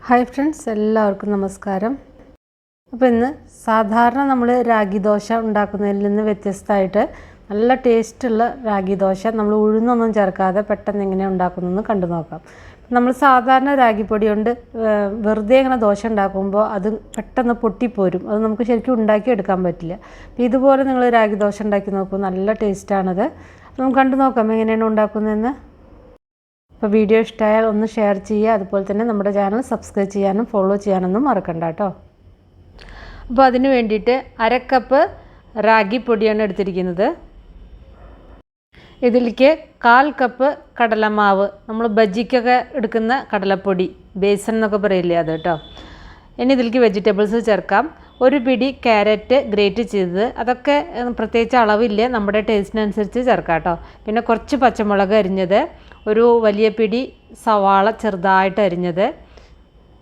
Hi friends, എല്ലാവർക്കും നമസ്കാരം. അപ്പോൾ ഇന്ന് സാധാരണ നമ്മൾ രാഗി ദോശ ഉണ്ടാക്കുന്നതിൽ നിന്ന് വ്യത്യസ്തമായിട്ട് നല്ല ടേസ്റ്റുള്ള രാഗി ദോശ നമ്മൾ ഉഴുന്നൊന്നും ചേർക്കാതെ പെട്ടെന്ന് എങ്ങനെയാണ് ഉണ്ടാക്കുന്നതെന്ന് കണ്ടു നോക്കാം. നമ്മൾ സാധാരണ രാഗിപ്പൊടി കൊണ്ട് വെറുതെ ഇങ്ങനെ ദോശ ഉണ്ടാക്കുമ്പോൾ അത് പെട്ടെന്ന് പൊട്ടിപ്പോരും. അത് നമുക്ക് ശരിക്കും ഉണ്ടാക്കിയെടുക്കാൻ പറ്റില്ല. ഇതുപോലെ നിങ്ങൾ രാഗി ദോശ ഉണ്ടാക്കി നോക്കൂ, നല്ല ടേസ്റ്റാണത്. നമുക്ക് കണ്ടു നോക്കാം എങ്ങനെയാണ് ഉണ്ടാക്കുന്നതെന്ന്. അപ്പോൾ വീഡിയോ ഇഷ്ടമായാൽ ഒന്ന് ഷെയർ ചെയ്യുക, അതുപോലെ തന്നെ നമ്മുടെ ചാനൽ സബ്സ്ക്രൈബ് ചെയ്യാനും ഫോളോ ചെയ്യാനൊന്നും മറക്കണ്ട കേട്ടോ. അപ്പോൾ അതിന് വേണ്ടിയിട്ട് 1/2 കപ്പ് റാഗി പൊടിയാണ് എടുത്തിരിക്കുന്നത്. ഇതിലേക്ക് 1/4 കപ്പ് കടലമാവ്, നമ്മൾ ബജിക്കൊക്കെ എടുക്കുന്ന കടലപ്പൊടി, ബേസൻ എന്നൊക്കെ പറയില്ലേ, അത് കേട്ടോ. ഇനി ഇതിലേക്ക് വെജിറ്റബിൾസ് ചേർക്കാം. 1 പിടി ക്യാരറ്റ് ഗ്രേറ്റ് ചെയ്തത്, അതൊക്കെ പ്രത്യേകിച്ച് അളവില്ല, നമ്മുടെ ടേസ്റ്റിനനുസരിച്ച് ചേർക്കാം കേട്ടോ. പിന്നെ കുറച്ച് പച്ചമുളക് അരിഞ്ഞത്, ഒരു വലിയ പിടി സവാള ചെറുതായിട്ട് അരിഞ്ഞത്,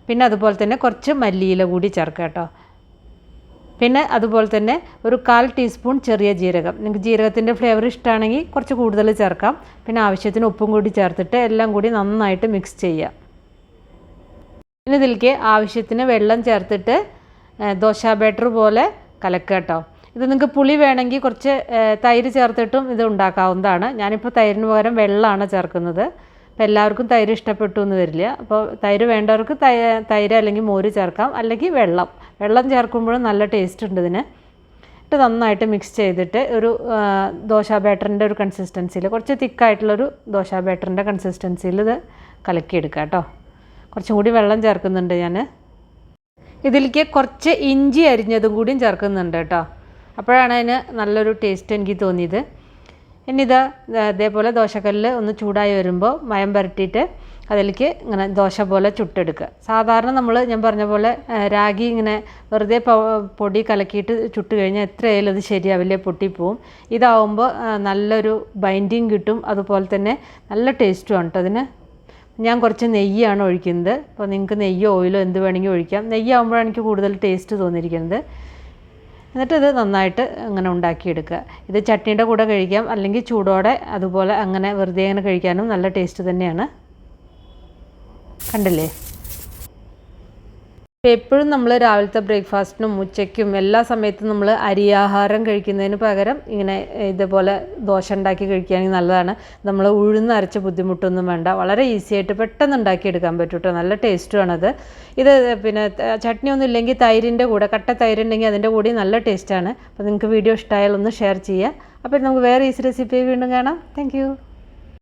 പിന്നെ അതുപോലെ തന്നെ കുറച്ച് മല്ലിയില കൂടി ചേർക്കാം കേട്ടോ. പിന്നെ അതുപോലെ തന്നെ ഒരു 1/4 ടീസ്പൂൺ ചെറിയ ജീരകം, നിങ്ങൾക്ക് ജീരകത്തിൻ്റെ ഫ്ലേവർ ഇഷ്ടമാണെങ്കിൽ കുറച്ച് കൂടുതൽ ചേർക്കാം. പിന്നെ ആവശ്യത്തിന് ഉപ്പും കൂടി ചേർത്തിട്ട് എല്ലാം കൂടി നന്നായിട്ട് മിക്സ് ചെയ്യുക. പിന്നെ ഇതിലേക്ക് ആവശ്യത്തിന് വെള്ളം ചേർത്തിട്ട് ദോശ ബാറ്റർ പോലെ കലക്കുക കേട്ടോ. ഇത് നിങ്ങൾക്ക് പുളി വേണമെങ്കിൽ കുറച്ച് തൈര് ചേർത്തിട്ടും ഇത് ഉണ്ടാക്കാവുന്നതാണ്. ഞാനിപ്പോൾ തൈരിന് പകരം വെള്ളമാണ് ചേർക്കുന്നത്. അപ്പോൾ എല്ലാവർക്കും തൈര് ഇഷ്ടപ്പെട്ടു എന്ന് വരില്ല. അപ്പോൾ തൈര് വേണ്ടവർക്ക് തൈര് അല്ലെങ്കിൽ മോര് ചേർക്കാം, അല്ലെങ്കിൽ വെള്ളം ചേർക്കുമ്പോഴും നല്ല ടേസ്റ്റ് ഉണ്ട് ഇതിന്. ഇട്ട് നന്നായിട്ട് മിക്സ് ചെയ്തിട്ട് ഒരു ദോശ ബാറ്ററിൻ്റെ ഒരു കൺസിസ്റ്റൻസിയിൽ, കുറച്ച് തിക്കായിട്ടുള്ളൊരു ദോശ ബാറ്ററിൻ്റെ കൺസിസ്റ്റൻസിയിൽ ഇത് കലക്കിയെടുക്കുക കേട്ടോ. കുറച്ചും കൂടി വെള്ളം ചേർക്കുന്നുണ്ട് ഞാൻ. ഇതിലേക്ക് കുറച്ച് ഇഞ്ചി അരിഞ്ഞതും കൂടിയും ചേർക്കുന്നുണ്ട് കേട്ടോ. അപ്പോഴാണ് അതിന് നല്ലൊരു ടേസ്റ്റ് എനിക്ക് തോന്നിയത്. ഇനി ഇതേപോലെ ദോശക്കല്ല് ഒന്ന് ചൂടായി വരുമ്പോൾ മയം പുരട്ടിയിട്ട് അതിലേക്ക് ഇങ്ങനെ ദോശ പോലെ ചുട്ടെടുക്കുക. സാധാരണ ഞാൻ പറഞ്ഞ പോലെ രാഗി ഇങ്ങനെ വെറുതെ പൊടി കലക്കിയിട്ട് ചുട്ട് കഴിഞ്ഞാൽ എത്രയായാലും അത് ശരിയാവില്ല, പൊട്ടിപ്പോവും. ഇതാവുമ്പോൾ നല്ലൊരു ബൈൻഡിങ് കിട്ടും, അതുപോലെ തന്നെ നല്ല ടേസ്റ്റുമാണ് കേട്ടോ അതിന്. ഞാൻ കുറച്ച് നെയ്യാണ് ഒഴിക്കുന്നത്. അപ്പോൾ നിങ്ങൾക്ക് നെയ്യോ ഓയിലോ എന്ത് വേണമെങ്കിൽ ഒഴിക്കാം. നെയ്യാവുമ്പോഴാണ് എനിക്ക് കൂടുതൽ ടേസ്റ്റ് തോന്നിയിരിക്കുന്നത്. എന്നിട്ട് ഇത് നന്നായിട്ട് അങ്ങനെ ഉണ്ടാക്കിയെടുക്കുക. ഇത് ചട്നിയുടെ കൂടെ കഴിക്കാം, അല്ലെങ്കിൽ ചൂടോടെ അതുപോലെ അങ്ങനെ വെറുതെ അങ്ങനെ കഴിക്കാനും നല്ല ടേസ്റ്റ് തന്നെയാണ്. കണ്ടില്ലേ? എപ്പോഴും നമ്മൾ രാവിലത്തെ ബ്രേക്ക്ഫാസ്റ്റിനും ഉച്ചയ്ക്കും എല്ലാ സമയത്തും നമ്മൾ അരിയാഹാരം കഴിക്കുന്നതിന് പകരം ഇങ്ങനെ ഇതേപോലെ ദോശ ഉണ്ടാക്കി കഴിക്കുകയാണെങ്കിൽ നല്ലതാണ്. നമ്മൾ ഉഴുന്നരച്ച ബുദ്ധിമുട്ടൊന്നും വേണ്ട, വളരെ ഈസി ആയിട്ട് പെട്ടെന്ന് ഉണ്ടാക്കിയെടുക്കാൻ പറ്റും കേട്ടോ. നല്ല ടേസ്റ്റുമാണത്. ഇത് പിന്നെ ചട്നി ഒന്നും ഇല്ലെങ്കിൽ തൈരിൻ്റെ കൂടെ, കട്ട തൈരുണ്ടെങ്കിൽ അതിൻ്റെ കൂടെ നല്ല ടേസ്റ്റാണ്. അപ്പോൾ നിങ്ങൾക്ക് വീഡിയോ ഇഷ്ടമായാൽ ഒന്ന് ഷെയർ ചെയ്യുക. അപ്പോൾ നമുക്ക് വേറെ ഈസി റെസിപ്പി വീണ്ടും കാണാം. താങ്ക്